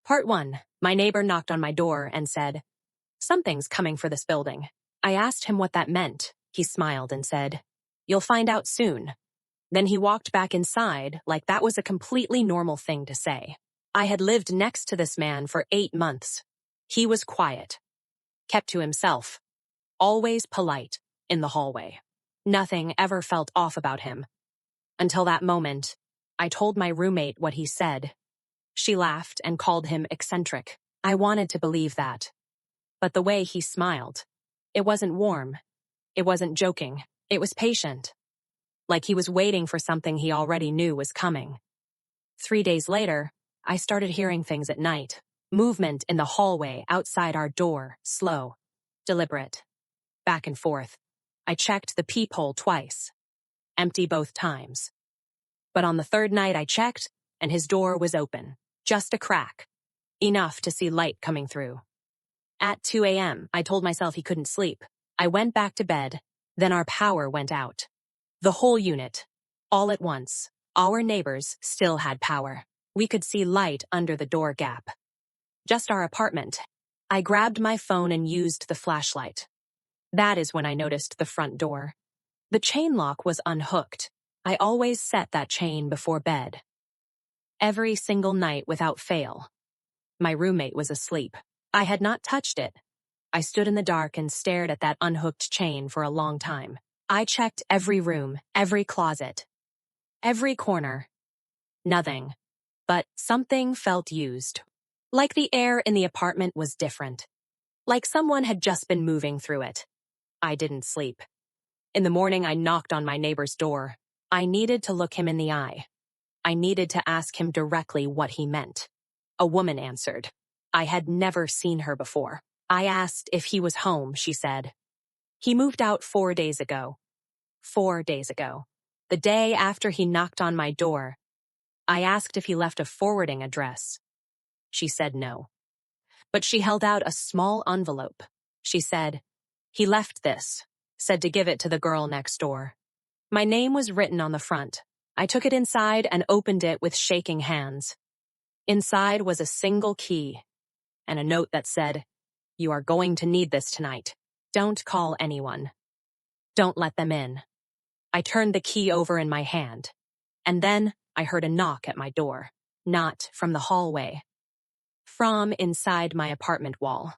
Part 1. My neighbor knocked on my door and said, "Something's coming for this building." I asked him what that meant. He smiled and said, "You'll find out soon." Then he walked back inside like that was a completely normal thing to say. I had lived next to this man for 8 months. He was quiet, kept to himself, always polite in the hallway. Nothing ever felt off about him. Until that moment, I told my roommate what he said. She laughed and called him eccentric. I wanted to believe that. But the way he smiled, it wasn't warm. It wasn't joking. It was patient. Like he was waiting for something he already knew was coming. 3 days later, I started hearing things at night. Movement in the hallway outside our door, slow, deliberate, back and forth. I checked the peephole twice. Empty both times. But on the third night I checked, and his door was open. Just a crack. Enough to see light coming through. At 2 a.m., I told myself he couldn't sleep. I went back to bed. Then our power went out. The whole unit. All at once. Our neighbors still had power. We could see light under the door gap. Just our apartment. I grabbed my phone and used the flashlight. That is when I noticed the front door. The chain lock was unhooked. I always set that chain before bed. Every single night without fail. My roommate was asleep. I had not touched it. I stood in the dark and stared at that unhooked chain for a long time. I checked every room, every closet, every corner. Nothing. But something felt used. Like the air in the apartment was different. Like someone had just been moving through it. I didn't sleep. In the morning, I knocked on my neighbor's door. I needed to look him in the eye. I needed to ask him directly what he meant. A woman answered. I had never seen her before. I asked if he was home, she said. He moved out 4 days ago. 4 days ago. The day after he knocked on my door. I asked if he left a forwarding address. She said no. But she held out a small envelope. She said, "He left this," said to give it to the girl next door. My name was written on the front. I took it inside and opened it with shaking hands. Inside was a single key and a note that said, "You are going to need this tonight. Don't call anyone. Don't let them in." I turned the key over in my hand, and then I heard a knock at my door. Not from the hallway. From inside my apartment wall.